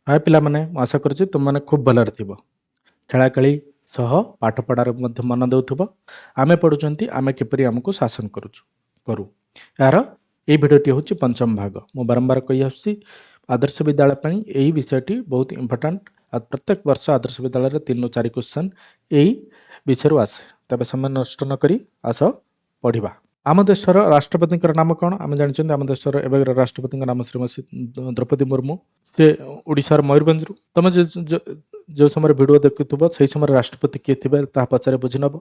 हाय पिलामाने ମୁଁ ଆଶା କରୁଛି ତୁମମାନେ ଖୁବ୍ ଭଲରେ ଥିବ। ଖେଳାଖେଳି ସହ ପାଠ ପଢ଼ାରେ ମଧ୍ୟ ମନ ଦେଉଥିବ। ଆମେ ପଢ଼ୁଛନ୍ତି ଆମେ କିପରି ଆମକୁ ଶାସନ କରୁ। ଏହାର ଏହି ଭିଡ଼ିଓଟି ହେଉଛି ପଞ୍ଚମ ଭାଗ। ମୁଁ ବାରମ୍ବାର କହି ଆସୁଛି ଆଦର୍ଶ ବିଦ୍ୟାଳୟ ପାଇଁ ଏହି ବିଷୟଟି ବହୁତ ଇମ୍ପୋର୍ଟାଣ୍ଟ। ପ୍ରତ୍ୟେକ ବର୍ଷ ଆଦର୍ଶ ବିଦ୍ୟାଳୟରେ 3ରୁ 4 କ୍ୱେଶ୍ଚନ୍ ଏହି ବିଷୟରୁ ଆସେ। ତେବେ ସମୟ ନଷ୍ଟ ନ କରି ଆସ ପଢ଼ିବା। ଆମ ଦେଶର ରାଷ୍ଟ୍ରପତିଙ୍କର ନାମ କ'ଣ? ଆମେ ଜାଣିଛନ୍ତି ଆମ ଦେଶର ଏବେର ରାଷ୍ଟ୍ରପତିଙ୍କ ନାମ ଶ୍ରୀମତୀ ଦ୍ରୌପଦୀ ମୁର୍ମୁ। ସେ ଓଡ଼ିଶାର ମୟୂରଭଞ୍ଜରୁ। ତମେ ଯେଉଁ ସମୟରେ ଭିଡ଼ିଓ ଦେଖୁଥିବ ସେହି ସମୟରେ ରାଷ୍ଟ୍ରପତି କିଏ ଥିବେ ତାହା ପଚାରେ ବୁଝି ନେବ।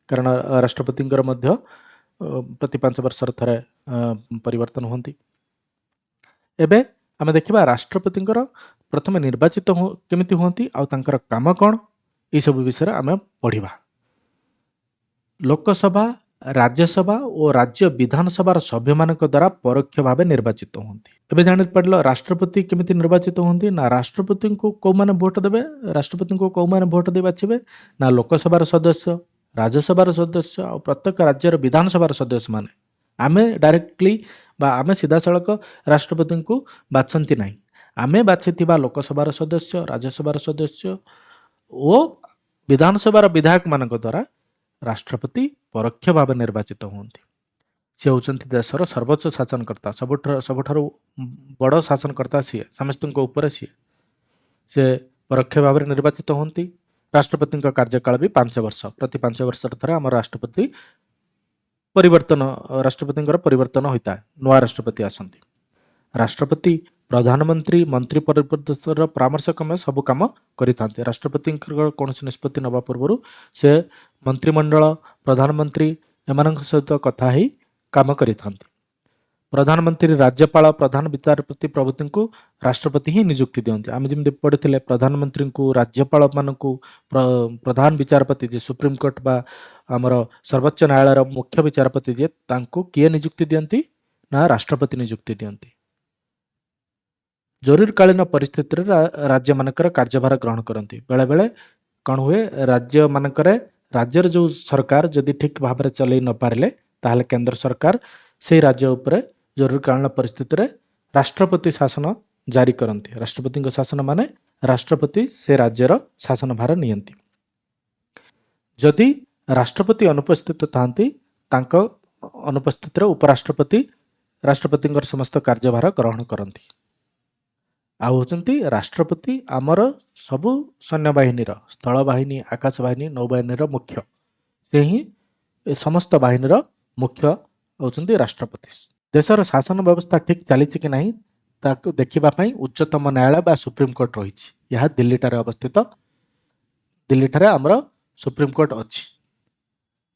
କାରଣ ରାଷ୍ଟ୍ରପତିଙ୍କର ମଧ୍ୟ ପ୍ରତି 5 ବର୍ଷର ଥରେ ପରିବର୍ତ୍ତନ ହୁଅନ୍ତି। ଏବେ ଆମେ ଦେଖିବା ରାଷ୍ଟ୍ରପତିଙ୍କର ପ୍ରଥମେ ନିର୍ବାଚିତ କେମିତି ହୁଅନ୍ତି ଆଉ ତାଙ୍କର କାମ କ'ଣ, ଏହିସବୁ ବିଷୟରେ ଆମେ ପଢ଼ିବା। ଲୋକସଭା, ରାଜ୍ୟସଭା ଓ ରାଜ୍ୟ ବିଧାନସଭାର ସଭ୍ୟମାନଙ୍କ ଦ୍ୱାରା ପରୋକ୍ଷ ଭାବେ ନିର୍ବାଚିତ ହୁଅନ୍ତି। ଏବେ ଜାଣିପାରିଲ ରାଷ୍ଟ୍ରପତି କେମିତି ନିର୍ବାଚିତ ହୁଅନ୍ତି ନା ରାଷ୍ଟ୍ରପତିଙ୍କୁ କେଉଁମାନେ ଭୋଟ ଦେବେ, ରାଷ୍ଟ୍ରପତିଙ୍କୁ କେଉଁମାନେ ଭୋଟ ଦେଇ ବାଛିବେ ନା ଲୋକସଭାର ସଦସ୍ୟ, ରାଜ୍ୟସଭାର ସଦସ୍ୟ ଆଉ ପ୍ରତ୍ୟେକ ରାଜ୍ୟର ବିଧାନସଭାର ସଦସ୍ୟମାନେ। ଆମେ ଡାଇରେକ୍ଟଲି ବା ଆମେ ସିଧାସଳଖ ରାଷ୍ଟ୍ରପତିଙ୍କୁ ବାଛନ୍ତି ନାହିଁ। ଆମେ ବାଛିଥିବା ଲୋକସଭାର ସଦସ୍ୟ, ରାଜ୍ୟସଭାର ସଦସ୍ୟ ଓ ବିଧାନସଭାର ବିଧାୟକମାନଙ୍କ ଦ୍ୱାରା ରାଷ୍ଟ୍ରପତି ପରୋକ୍ଷ ଭାବେ ନିର୍ବାଚିତ ହୁଅନ୍ତି। ସେ ହେଉଛନ୍ତି ଦେଶର ସର୍ବୋଚ୍ଚ ଶାସନକର୍ତ୍ତା, ସବୁଠାରୁ ବଡ଼ ଶାସନକର୍ତ୍ତା ସିଏ, ସମସ୍ତଙ୍କ ଉପରେ ସିଏ। ସେ ପରୋକ୍ଷ ଭାବରେ ନିର୍ବାଚିତ ହୁଅନ୍ତି। ରାଷ୍ଟ୍ରପତିଙ୍କ କାର୍ଯ୍ୟକାଳ ବି 5 ବର୍ଷ। ପ୍ରତି 5 ବର୍ଷର ଥରେ ଆମର ରାଷ୍ଟ୍ରପତିଙ୍କର ପରିବର୍ତ୍ତନ ହୋଇଥାଏ, ନୂଆ ରାଷ୍ଟ୍ରପତି ଆସନ୍ତି। ରାଷ୍ଟ୍ରପତି ପ୍ରଧାନମନ୍ତ୍ରୀ ମନ୍ତ୍ରୀ ପରିଷଦର ପରାମର୍ଶ କ୍ରମେ ସବୁ କାମ କରିଥାନ୍ତି। ରାଷ୍ଟ୍ରପତିଙ୍କର କୌଣସି ନିଷ୍ପତ୍ତି ନେବା ପୂର୍ବରୁ ସେ ମନ୍ତ୍ରିମଣ୍ଡଳ, ପ୍ରଧାନମନ୍ତ୍ରୀ ଏମାନଙ୍କ ସହିତ କଥା ହେଇ କାମ କରିଥାନ୍ତି। ପ୍ରଧାନମନ୍ତ୍ରୀ, ରାଜ୍ୟପାଳ, ପ୍ରଧାନ ବିଚାରପତି ପ୍ରଭୃତିଙ୍କୁ ରାଷ୍ଟ୍ରପତି ହିଁ ନିଯୁକ୍ତି ଦିଅନ୍ତି। ଆମେ ଯେମିତି ପଢ଼ିଥିଲେ ପ୍ରଧାନମନ୍ତ୍ରୀଙ୍କୁ, ରାଜ୍ୟପାଳମାନଙ୍କୁ, ପ୍ରଧାନ ବିଚାରପତି ଯିଏ ସୁପ୍ରିମକୋର୍ଟ ବା ଆମର ସର୍ବୋଚ୍ଚ ନ୍ୟାୟାଳୟର ମୁଖ୍ୟ ବିଚାରପତି ଯିଏ, ତାଙ୍କୁ କିଏ ନିଯୁକ୍ତି ଦିଅନ୍ତି ନା ରାଷ୍ଟ୍ରପତି ନିଯୁକ୍ତି ଦିଅନ୍ତି। ଜରୁରୀକାଳୀନ ପରିସ୍ଥିତିରେ ରାଜ୍ୟମାନଙ୍କର କାର୍ଯ୍ୟଭାର ଗ୍ରହଣ କରନ୍ତି। ବେଳେବେଳେ କ'ଣ ହୁଏ, ରାଜ୍ୟର ଯେଉଁ ସରକାର ଯଦି ଠିକ୍ ଭାବରେ ଚଲେଇ ନପାରିଲେ ତାହେଲେ କେନ୍ଦ୍ର ସରକାର ସେହି ରାଜ୍ୟ ଉପରେ ଜରୁରୀକାଳୀନ ପରିସ୍ଥିତିରେ ରାଷ୍ଟ୍ରପତି ଶାସନ ଜାରି କରନ୍ତି। ରାଷ୍ଟ୍ରପତିଙ୍କ ଶାସନ ମାନେ ରାଷ୍ଟ୍ରପତି ସେ ରାଜ୍ୟର ଶାସନ ଭାର ନିଅନ୍ତି। ଯଦି ରାଷ୍ଟ୍ରପତି ଅନୁପସ୍ଥିତ ଥାନ୍ତି ତାଙ୍କ ଅନୁପସ୍ଥିତିରେ ଉପରାଷ୍ଟ୍ରପତି ରାଷ୍ଟ୍ରପତିଙ୍କର ସମସ୍ତ କାର୍ଯ୍ୟଭାର ଗ୍ରହଣ କରନ୍ତି। ଆଉ ହେଉଛନ୍ତି ରାଷ୍ଟ୍ରପତି ଆମର ସବୁ ସୈନ୍ୟବାହିନୀର, ସ୍ଥଳ ବାହିନୀ, ଆକାଶ ବାହିନୀ, ନୌବାହିନୀର ମୁଖ୍ୟ। ସେ ହିଁ ଏ ସମସ୍ତ ବାହିନୀର ମୁଖ୍ୟ ହେଉଛନ୍ତି ରାଷ୍ଟ୍ରପତି। ଦେଶର ଶାସନ ବ୍ୟବସ୍ଥା ଠିକ୍ ଚାଲିଛି କି ନାହିଁ ତାକୁ ଦେଖିବା ପାଇଁ ଉଚ୍ଚତମ ନ୍ୟାୟାଳୟ ବା ସୁପ୍ରିମକୋର୍ଟ ରହିଛି। ଏହା ଦିଲ୍ଲୀଠାରେ ଅବସ୍ଥିତ। ଦିଲ୍ଲୀଠାରେ ଆମର ସୁପ୍ରିମକୋର୍ଟ ଅଛି।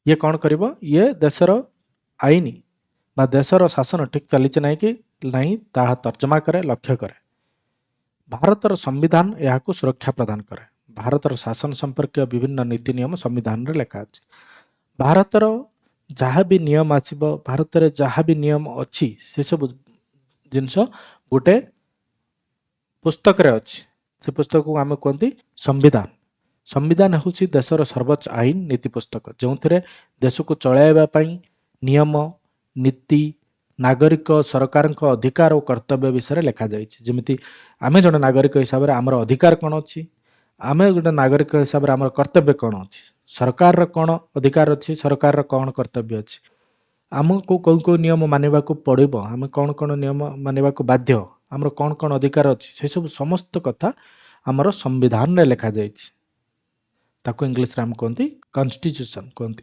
ଇଏ କ'ଣ କରିବ? ଇଏ ଦେଶର ଆଇନ ବା ଦେଶର ଶାସନ ଠିକ୍ ଚାଲିଛି ନାହିଁ ତାହା ତର୍ଜମା କରେ, ଲକ୍ଷ୍ୟ କରେ। ଭାରତର ସମ୍ବିଧାନ ଏହାକୁ ସୁରକ୍ଷା ପ୍ରଦାନ କରେ। ଭାରତର ଶାସନ ସମ୍ପର୍କୀୟ ବିଭିନ୍ନ ନୀତି ନିୟମ ସମ୍ବିଧାନରେ ଲେଖା ଅଛି। ଭାରତର ଯାହା ବି ନିୟମ ଆସିବ, ଭାରତରେ ଯାହା ବି ନିୟମ ଅଛି ସେସବୁ ଜିନିଷ ଗୋଟେ ପୁସ୍ତକରେ ଅଛି। ସେ ପୁସ୍ତକକୁ ଆମେ କୁହନ୍ତି ସମ୍ବିଧାନ। ସମ୍ବିଧାନ ହେଉଛି ଦେଶର ସର୍ବୋଚ୍ଚ ଆଇନ ନୀତି ପୁସ୍ତକ, ଯେଉଁଥିରେ ଦେଶକୁ ଚଳାଇବା ପାଇଁ ନିୟମ, ନୀତି, ନାଗରିକ, ସରକାରଙ୍କ ଅଧିକାର ଓ କର୍ତ୍ତବ୍ୟ ବିଷୟରେ ଲେଖାଯାଇଛି। ଯେମିତି ଆମେ ଜଣେ ନାଗରିକ ହିସାବରେ ଆମର ଅଧିକାର କ'ଣ ଅଛି, ଆମେ ଗୋଟେ ନାଗରିକ ହିସାବରେ ଆମର କର୍ତ୍ତବ୍ୟ କ'ଣ ଅଛି, ସରକାରର କ'ଣ ଅଧିକାର ଅଛି, ସରକାରର କ'ଣ କର୍ତ୍ତବ୍ୟ ଅଛି, ଆମକୁ କେଉଁ କେଉଁ ନିୟମ ମାନିବାକୁ ପଡ଼ିବ, ଆମେ କ'ଣ କ'ଣ ନିୟମ ମାନିବାକୁ ବାଧ୍ୟ, ଆମର କ'ଣ କ'ଣ ଅଧିକାର ଅଛି, ସେସବୁ ସମସ୍ତ କଥା ଆମର ସମ୍ବିଧାନରେ ଲେଖାଯାଇଛି। ତାକୁ ଇଂଲିଶରେ ଆମେ କୁହନ୍ତି କନଷ୍ଟିଚ୍ୟୁସନ୍ କୁହନ୍ତି।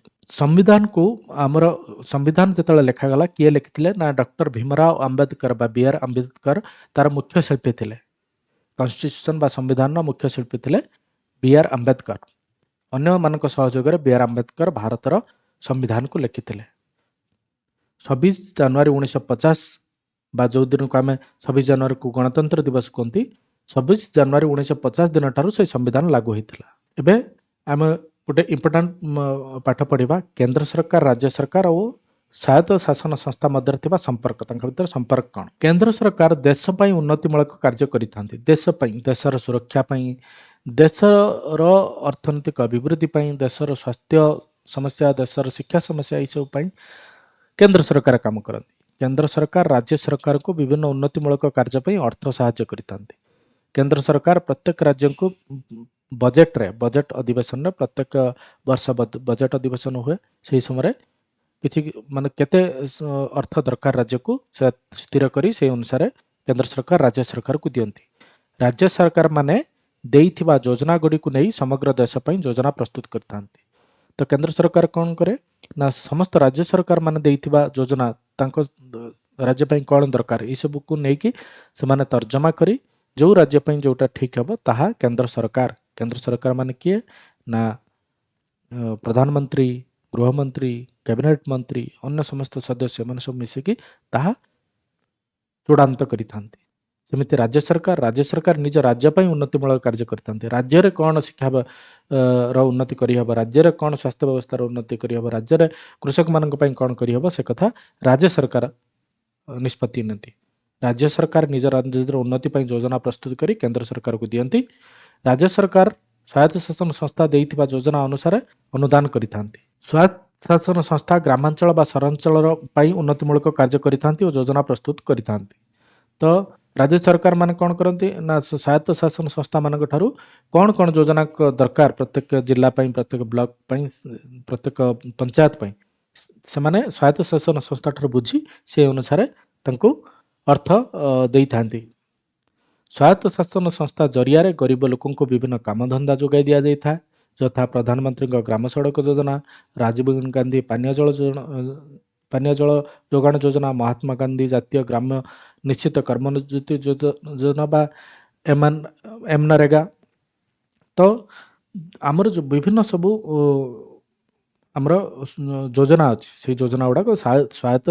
ସମ୍ବିଧାନ ଯେତେବେଳେ ଲେଖାଗଲା କିଏ ଲେଖିଥିଲେ ନା ଡକ୍ଟର ଭୀମରାଓ ଆମ୍ବେଦକର ବା B.R. ଆମ୍ବେଦକର ତାର ମୁଖ୍ୟ ଶିଳ୍ପୀ ଥିଲେ। କନଷ୍ଟିଚ୍ୟୁସନ୍ ବା ସମ୍ବିଧାନର ମୁଖ୍ୟ ଶିଳ୍ପୀ ଥିଲେ B.R. ଆମ୍ବେଦକର। ଅନ୍ୟମାନଙ୍କ ସହଯୋଗରେ B.R. ଆମ୍ବେଦକର ଭାରତର ସମ୍ବିଧାନକୁ ଲେଖିଥିଲେ। 26 ଜାନୁଆରୀ 1950 ବା ଯେଉଁ ଦିନକୁ ଆମେ 26 ଜାନୁଆରୀକୁ ଗଣତନ୍ତ୍ର ଦିବସ କୁହନ୍ତି, 26 ଜାନୁଆରୀ 1950 ଦିନଠାରୁ ସେହି ସମ୍ବିଧାନ ଲାଗୁ ହୋଇଥିଲା। ଏବେ ଆମେ ଗୋଟେ ଇମ୍ପୋର୍ଟାଣ୍ଟ ପାଠ ପଢ଼ିବା। କେନ୍ଦ୍ର ସରକାର, ରାଜ୍ୟ ସରକାର ଓ ସ୍ୱାୟତ୍ତ ଶାସନ ସଂସ୍ଥା ମଧ୍ୟରେ ଥିବା ସମ୍ପର୍କ, ତାଙ୍କ ଭିତରେ ସମ୍ପର୍କ କ'ଣ? କେନ୍ଦ୍ର ସରକାର ଦେଶ ପାଇଁ ଉନ୍ନତିମୂଳକ କାର୍ଯ୍ୟ କରିଥାନ୍ତି। ଦେଶ ପାଇଁ, ଦେଶର ସୁରକ୍ଷା ପାଇଁ, ଦେଶର ଅର୍ଥନୈତିକ ଅଭିବୃଦ୍ଧି ପାଇଁ, ଦେଶର ସ୍ୱାସ୍ଥ୍ୟ ସମସ୍ୟା, ଦେଶର ଶିକ୍ଷା ସମସ୍ୟା, ଏହିସବୁ ପାଇଁ କେନ୍ଦ୍ର ସରକାର କାମ କରନ୍ତି। କେନ୍ଦ୍ର ସରକାର ରାଜ୍ୟ ସରକାରକୁ ବିଭିନ୍ନ ଉନ୍ନତିମୂଳକ କାର୍ଯ୍ୟ ପାଇଁ ଅର୍ଥ ସାହାଯ୍ୟ କରିଥାନ୍ତି। केंद्र सरकार प्रत्येक राज्य को बजेट अधिवेशन रे प्रत्येक वर्ष बजेट अधिवेशन हुए से समय किछि माने केते अर्थ दरकार राज्य को से स्थिर करी से अनुसार केंद्र सरकार राज्य सरकार को दियंती। राज्य सरकार माने देइथिबा योजना गुडी को नहीं समग्र देश पई योजना प्रस्तुत करथांती। तो केंद्र सरकार कौन करे ना समस्त राज्य सरकार माने देइथिबा योजना तांको राज्य पई कौन दरकार ई सब को नहीं कि से माने तर्जमा करी जो राज्य पई जोटा ठीक हबो ताहा केंद्र सरकार माने किए ना प्रधानमंत्री गृहमंत्री कैबिनेट मंत्री अन्य समस्त सदस्य मान सब मिसिकी ताहा चूड़ांत करिथांती। सेमिति राज्य सरकार निज राज्य पई उन्नतिमूलक कार्य करिथांती। राज्य रे कौन शिक्षा रो उन्नति करि हबो, राज्य रे कौन स्वास्थ्य व्यवस्था रो उन्नति करि हबो, राज्य रे कृषक मानक पई कौन करि हबो से कथा राज्य सरकार निष्पत्ति नती। राज्य सरकार निज राज्य उन्नति पई योजना प्रस्तुत करी केंद्र सरकार को दियंती। राज्य सरकार स्वायत्त शासन संस्था देइथिबा योजना अनुसार अनुदान करिथांती। स्वायत्त शासन संस्था ग्रामांचल बा सहरांचल पई उन्नतिमूलक कार्य करिथांती और योजना प्रस्तुत करिथांती। तो राज्य सरकार माने कौन करती ना स्वायत्त शासन संस्था मान ठारू कौन कौन योजना दरकार प्रत्येक जिला पई प्रत्येक ब्लॉक पई प्रत्येक पंचायत पई से माने स्वायत्त शासन संस्था ठारू बुझी से अनुसार तांको अर्थ देई थांती। स्वायत्त शासन संस्था जरिया रे गरीब लोकों को विभिन्न काम धंदा जोगाई दिया जाई था यथा प्रधानमंत्री ग्राम सड़क योजना, राजीव गांधी पानीय जल जोगाण योजना, महात्मा गांधी जातीय ग्राम निश्चित कर्मनियुक्ति योजना बा एमनरेगा। तो आमर जो विभिन्न सबू आमर योजना अच्छी से योजना गुड़ाक स्वायत्त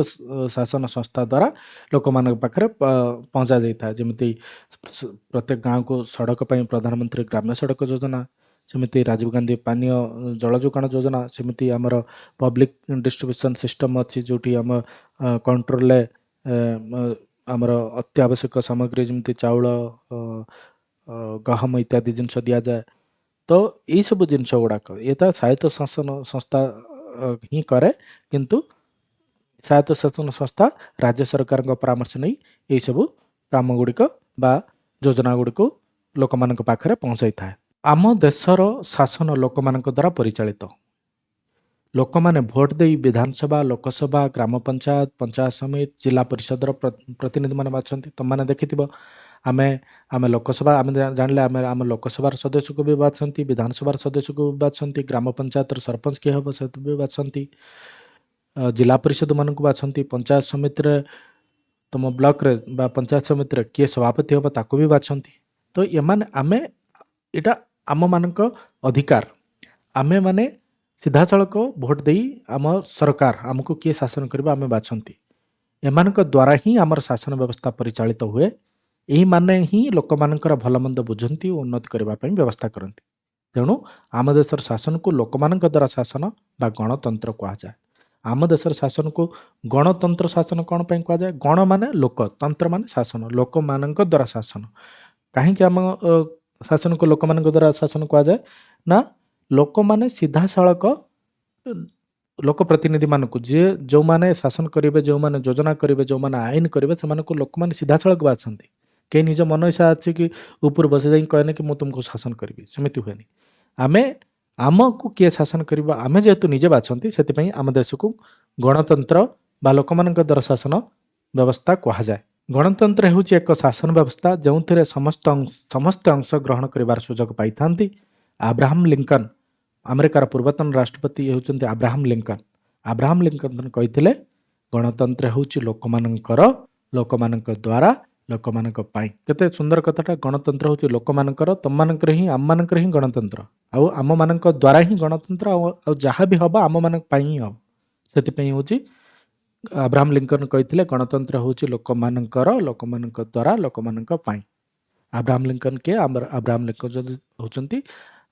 शासन संस्था द्वारा लोक मान पाखे पहुँचा जाता है। जमी प्रत्येक गाँव को सड़क पर प्रधानमंत्री ग्राम्य सड़क योजना, सेमिति राजीव गांधी पानीय जल जोगाण योजना, सेमिति आमर पब्लिक डिस्ट्रीब्यूशन सिस्टम अच्छी जोटी आम कंट्रोल आमर अत्यावश्यक सामग्री जमी चाउल गहम इत्यादि जिनस दि जाए। तो यही सब जिनस गुड़ाक ये स्वायत्त शासन संस्था ही करे किंतु स्वायत्त शासन संस्था राज्य सरकार परामर्श नहीं यही सब काम गुड़िक बा योजना गुड़िक लोक मान पाखे पहुँचाई था। आम देशर शासन लोक मान द्वारा परिचालित। लोक मैंने भोट दे विधानसभा लोकसभा ग्राम पंचायत पंचायत समिति जिला परिषद प्रतिनिधि मैंने बाछंती। तुम मैंने देखि आमे आमे लोकसभा आमे जानले आमे आम लोकसभा सदस्य को भी बाछंती, विधानसभा सदस्य को भी बाछंती, ग्राम पंचायत सरपंच किए हम से भी बाछंती, जिला परिषद मान को बाछंती, पंचायत समिति रे तुम ब्लॉक रे बा पंचायत समिति रे किए सभापति हम ताको भी बाछंती। तो ये माने आमे इटा आम मानक अधिकार आमे माने सीधा सड़क भोट दे आम सरकार आमको किए शासन करबा आमे बाछंती। एमानक द्वारा ही आमर शासन व्यवस्था परिचालित हुए। यही माने ही लोक मानकर भल मंद बुझंती और उन्नति करने व्यवस्था करती। तेणु आम देशर शासन को लोक मानक द्वारा शासन बा गणतंत्र कह जाए। आम देशर शासन को गणतंत्र शासन कौन पर कह जाए? गण माने लोक, तंत्र माने शासन, लोक मानक द्वारा शासन। कहीं आम शासन को लोक मानक द्वारा शासन कह जाए ना लोक माने सीधा सड़क लोक प्रतिनिधि मानक जे जो माने शासन करेंगे, जो माने योजना करेंगे, जो माने आईन करेंगे से लोक माने सीधा सड़क बाछंती। कई निज मन इच्छा अच्छी कि ऊपर बस जाए कहने कि मुझे तुमको शासन करी सेमती हुए। आमे आमको किए शासन करबा आमे जेहेतु निजे बाछंती से आम देश को गणतंत्र बा लोक मान द्वारा शासन व्यवस्था कह जाए। गणतंत्र हूँ एक शासन व्यवस्था जो समस्त अंश ग्रहण कर सुजोग पाई था। अब्राहम लिंकन अमेरिकार पूर्वतन राष्ट्रपति होउचंती अब्राहम लिंकन। अब्राहम लिंकन कहते गणतंत्र हूँ लोक मानक द्वारा लोक मानक पाई। केते सुंदर कथाटा, गणतंत्र हूँ लोक मानकर तुम मानकर ही आम मानकर ही गणतंत्र आउ आम मानक द्वारा ही गणतंत्र आउ जहाँ भी हम आम मानक पाई ही हम। से हूँ अब्राहम लिंकन कहते गणतंत्र हूँ लोक मानक द्वारा लोक मानक पाई। अब्राहम लिंकन के अब्राहम लिंकन होचंती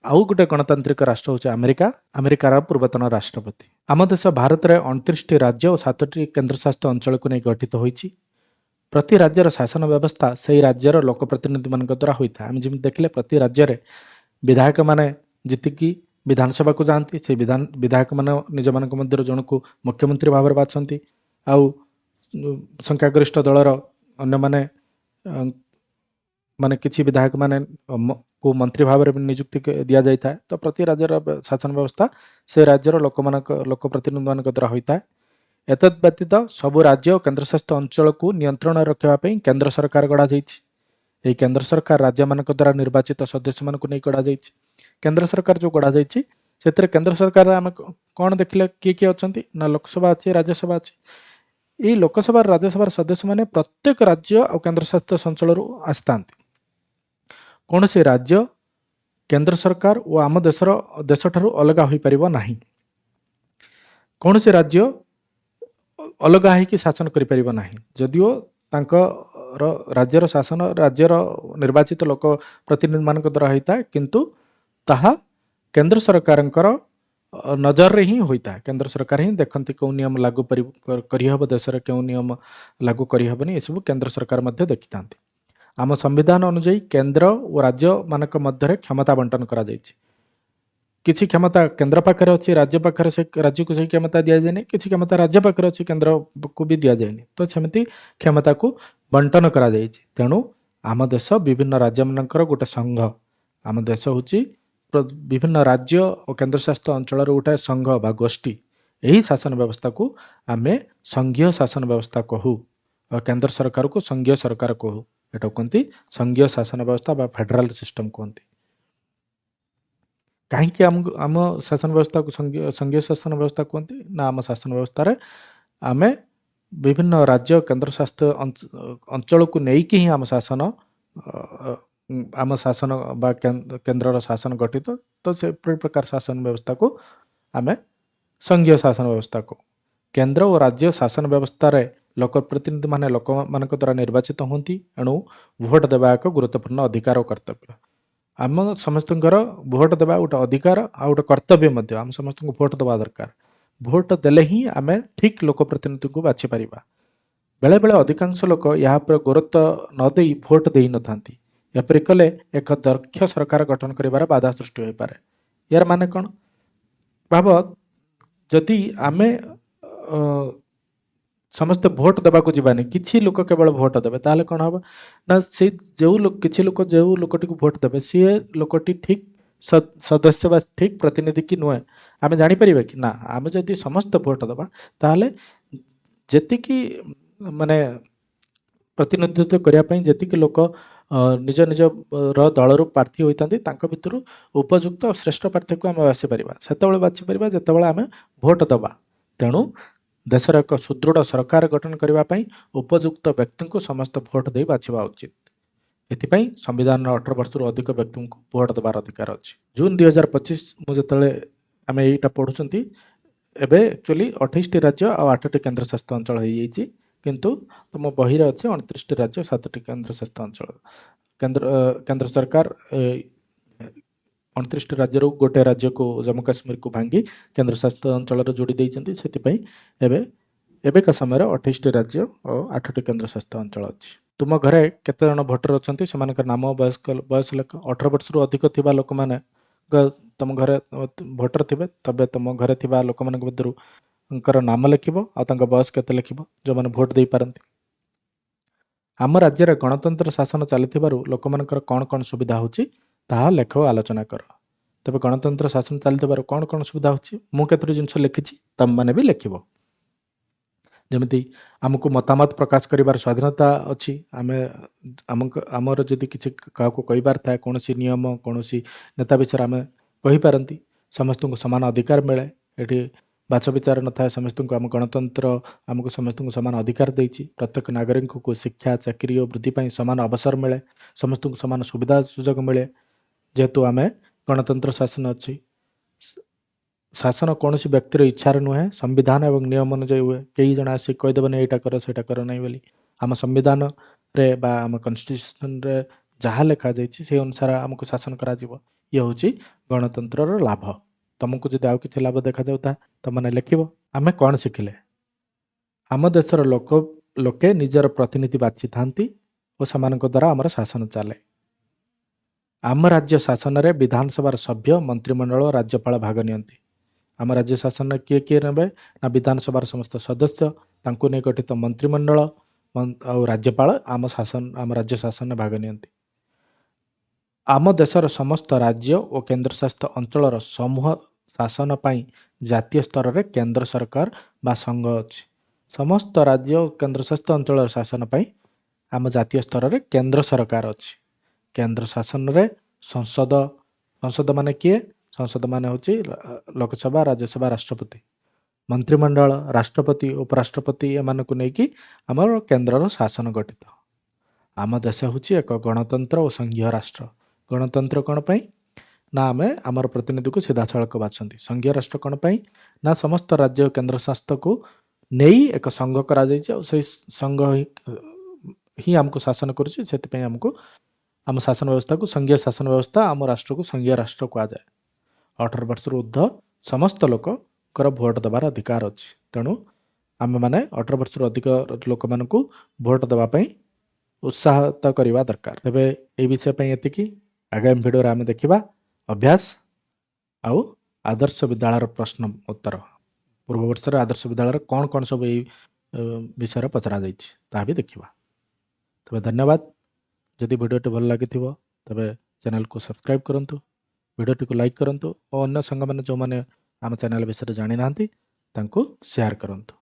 आउ गोटे गणतांत्रिक राष्ट्र हूँ अमेरिका। अमेरिकार पूर्वतन राष्ट्रपति। आम देश भारत में 29टी राज्य और 7टी केन्द्रशासित अंचल को नहीं गठित होइछि। प्रति राज्यर शासन व्यवस्था से राज्यर लोक प्रतिनिधि मान द्वारा होता है। आम जमी देखले प्रति राज्य में विधायक मैंने जीतिकी विधानसभा को जाती से विधायक मैंने निज मान मध्य जन को मुख्यमंत्री भाव में बाछंती आउ संख्यागरिष्ठ दलर अन्य माने माने किसी विधायक माने को मंत्री भाव में नियुक्ति दिया जाता है तो प्रति राज्यर शासन व्यवस्था से राज्यर लोक प्रतिनिधि मान द्वारा होता है। एतद व्यतीत सबु राज्य और केन्द्रशासित अंचल को नियंत्रण रखापी केन्द्र सरकार गढ़ा यही केन्द्र सरकार राज्य मान द्वारा निर्वाचित सदस्य मान नहीं गढ़ा केन्द्र सरकार जो गढ़ा से केन्द्र सरकार आम कौन देखिले किए किए अच्छा ना लोकसभा अच्छी राज्यसभा अच्छी ये लोकसभा राज्यसभा सदस्य मैंने प्रत्येक राज्य और केन्द्रशासित अंचल आसता कौन से राज्य केन्द्र सरकार और आम देश ठारू अलग हो पार ना कौन से राज्य अलग है शासन करना जदिओ राज्यर शासन राज्यर निर्वाचित लोक प्रतिनिधि मान द्वारा होता है किंतु ताहा केन्द्र सरकार नजर रे ही होता है। केन्द्र सरकार ही देखती कौ नियम लागू करहब देश में क्यों नियम लागू करहबनी ये सब केन्द्र सरकार मध्य देखी था। आम संविधान अनुଯାयी केन्द्र और राज्य मानक मध्य क्षमता बंटन करा जायछि। किसी क्षमता केन्द्र पाखे अच्छी राज्य पाखे से राज्य को सही क्षमता दि जाए किसी क्षमता राज्य पाखे अच्छी केन्द्र को भी दि जाए तो सेमती क्षमता को बंटन करा जायछि। तेणु आम देश विभिन्न राज्य मानकर गोटे संघ आम देश होची विभिन्न राज्य और केन्द्रशासित अंचल गोटे संघ बा गोष्ठी यही शासन व्यवस्था को आमे संघीय शासन व्यवस्था कहू और केन्द्र सरकार को संघीय सरकार कहू एटा कहती संघीय शासन व्यवस्था बा फेडरल सिस्टम कहती। कहीं आम शासन व्यवस्था को संघीय शासन व्यवस्था कहती ना आम शासन व्यवस्था आम विभिन्न राज्य केन्द्र शासित अंचल को लेकिन ही आम शासन बा केन्द्र शासन गठित तो से प्रकार शासन व्यवस्था को आम संघीय शासन व्यवस्था को केन्द्र और राज्य शासन व्यवस्था रे लोक प्रतिनिधि माने लोक मान द्वारा निर्वाचित होती एणु भोट देवा एक गुरुत्वपूर्ण अधिकार और कर्तव्य। आम समस्त भोट देवा गोटे अधिकार आ गोटे कर्तव्य आम समस्त भोट देवा दरकार। भोट देले ही आम ठीक लोक प्रतिनिधि को बाछि पारिबा। बेले बेले अधिकांश लोक यहाँ पर गुरुत्व नदे भोट दे न था एपरि कले एक दक्ष सरकार गठन कर बाधा सृष्टि हो पारे। यार माने कौन भाव जदि आमे समस्ते भोट देवा को जीवानी किसी लोक केवल भोट देवे ताले कौन हम ना से जो लोक किसी लोक जो लोकटी को भोट देवे सी लोकटी ठीक सदस्य बा ठीक प्रतिनिधि कि नुहे आम जापर कि ना आम जदि समस्त भोट देवा ताले जेतिकी माने प्रतिनिधित्व करने जेतिकी लोक निज निज दलर प्रार्थी होता भितर उपयुक्त और श्रेष्ठ प्रार्थी को आम बाछिपर से बाछिपर जिते आम भोट देवा। तेणु देशर एक सुदृढ़ सरकार गठन करने उपयुक्त व्यक्ति को समस्त भोट दे बाछा उचित। एथिपाई संविधान 18 वर्ष अधिक व्यक्ति को भोट देवार अधिकार अच्छी। जून 2025 मुझे आम यहीटा पढ़ुं एवं एक्चुअली 28टी राज्य और 8टी केन्द्रशासित अंचल हो जाइए किंतु तुम बही अच्छे 29टी राज्य 7टी केन्द्रशासित अंचल। केन्द्र सरकार 29टी राज्य गोटे राज्य को जम्मू काश्मीर को भांगी केन्द्रशासित अंचल जोड़ी देते से का समय 28टी राज्य और 8टी केन्द्रशासित अंचल अच्छी। तुम घरे केते जन भोटर अच्छा से नाम बयस लेख 18 वर्ष अधिक थिबा लोक मैंने तुम घरे भोटर थे तबे तुम घरे थिबा लोक मध्य नाम लिख बयस केते लिख जो मैंने भोट दे पारती। आम राज्य गणतंत्र शासन चली लोक मानकर कौन कौन सुविधा होची ताहा लेख आलोचना कर। तबे गणतंत्र शासन चली कौन कौन सुविधा होची मु केतोटी जिनस लिखी तुम मैंने भी लिख जमी आमको मतामत प्रकाश कर स्वाधीनता अच्छी। आमर जदि किसी क्या कहबार था कौन नियम कौन नेता विषय आम कहीपारती समस्त को समान अधिकार मिले ये बाछ विचार न था समस्त को आम गणतंत्र आमको समस्त को समान अधिकार देती। प्रत्येक नागरिक को शिक्षा चाकरी और वृद्धि समान अवसर मिले समस्त को समान सुविधा सुजोग मिले जेहेतु आम गणतंत्र शासन अच्छी। शासन कौन व्यक्तिर इच्छार नुहे संविधान और नियम अनुଯାयी हुए कई जन आसिक कहीदेवे यहाँ कर सेटा कर नहीं बोली आम संविधान रे बा आम कन्स्टिट्यूशन रे जहाँ लिखा जाइए से अनुसार आमको शासन करा ये हूँ गणतंत्र लाभ। तुमको जब आउ कि लाभ देखा जाता तुमने लिख आम कौन शिखिले आम देशर लोके निजर प्रतिनिधि बाछि थांती और समान द्वारा आमर शासन चले। आम राज्य शासन रे विधानसभा सभ्य मंत्रिमंडल राज्यपाल भाग नियंती। आम राज्य शासन किए किए ने ना विधानसभा समस्त सदस्य तांको नहीं गठित मंत्रिमंडल और राज्यपाल आम राज्य शासन भाग नियंती। ଆମ ଦେଶର ସମସ୍ତ ରାଜ୍ୟ ଓ କେନ୍ଦ୍ରଶାସିତ ଅଞ୍ଚଳର ସମୂହ ଶାସନ ପାଇଁ ଜାତୀୟ ସ୍ତରରେ କେନ୍ଦ୍ର ସରକାର ବା ସଂଘ ଅଛି। ସମସ୍ତ ରାଜ୍ୟ ଓ କେନ୍ଦ୍ରଶାସିତ ଅଞ୍ଚଳର ଶାସନ ପାଇଁ ଆମ ଜାତୀୟ ସ୍ତରରେ କେନ୍ଦ୍ର ସରକାର ଅଛି। କେନ୍ଦ୍ର ଶାସନରେ ସଂସଦ ସଂସଦ ମାନେ କିଏ? ସଂସଦ ମାନେ ହେଉଛି ଲୋକସଭା, ରାଜ୍ୟସଭା, ରାଷ୍ଟ୍ରପତି, ମନ୍ତ୍ରିମଣ୍ଡଳ, ରାଷ୍ଟ୍ରପତି, ଉପରାଷ୍ଟ୍ରପତି ଏମାନଙ୍କୁ ନେଇକି ଆମର କେନ୍ଦ୍ରର ଶାସନ ଗଠିତ। ଆମ ଦେଶ ହେଉଛି ଏକ ଗଣତନ୍ତ୍ର ଓ ସଂଘୀୟ ରାଷ୍ଟ୍ର। ଗଣତନ୍ତ୍ର କ'ଣ ପାଇଁ? ନା ଆମେ ଆମର ପ୍ରତିନିଧିକୁ ସିଧାସଳଖ ବାଛନ୍ତି। ସଂଘୀୟ ରାଷ୍ଟ୍ର କ'ଣ ପାଇଁ? ନା ସମସ୍ତ ରାଜ୍ୟ ଓ କେନ୍ଦ୍ରଶାସିତକୁ ନେଇ ଏକ ସଂଘ କରାଯାଇଛି ଆଉ ସେଇ ସଂଘ ହିଁ ଆମକୁ ଶାସନ କରୁଛି। ସେଥିପାଇଁ ଆମକୁ ଆମ ଶାସନ ବ୍ୟବସ୍ଥାକୁ ସଂଘୀୟ ଶାସନ ବ୍ୟବସ୍ଥା, ଆମ ରାଷ୍ଟ୍ରକୁ ସଂଘୀୟ ରାଷ୍ଟ୍ର କୁହାଯାଏ। 18 ବର୍ଷରୁ ଉର୍ଦ୍ଧ୍ୱ ସମସ୍ତ ଲୋକଙ୍କର ଭୋଟ ଦେବାର ଅଧିକାର ଅଛି। ତେଣୁ ଆମେମାନେ 18 ବର୍ଷରୁ ଅଧିକ ଲୋକମାନଙ୍କୁ ଭୋଟ ଦେବା ପାଇଁ ଉତ୍ସାହିତ କରିବା ଦରକାର। ତେବେ এই ବିଷୟ ପାଇଁ ଏତିକି। ଆଗାମୀ ଭିଡ଼ିଓରେ ଆମେ ଦେଖିବା ଅଭ୍ୟାସ ଆଉ ଆଦର୍ଶ ବିଦ୍ୟାଳୟର ପ୍ରଶ୍ନ ଉତ୍ତର। ପୂର୍ବ ବର୍ଷରେ ଆଦର୍ଶ ବିଦ୍ୟାଳୟରେ କ'ଣ କ'ଣ ସବୁ ଏଇ ବିଷୟରେ ପଚରାଯାଇଛି ତାହା ବି ଦେଖିବା। ତେବେ ଧନ୍ୟବାଦ। ଯଦି ଭିଡ଼ିଓଟି ଭଲ ଲାଗିଥିବ ତେବେ ଚ୍ୟାନେଲକୁ ସବସ୍କ୍ରାଇବ୍ କରନ୍ତୁ, ଭିଡ଼ିଓଟିକୁ ଲାଇକ୍ କରନ୍ତୁ ଓ ଅନ୍ୟ ସାଙ୍ଗମାନେ ଯେଉଁମାନେ ଆମ ଚ୍ୟାନେଲ ବିଷୟରେ ଜାଣିନାହାନ୍ତି ତାଙ୍କୁ ସେୟାର କରନ୍ତୁ।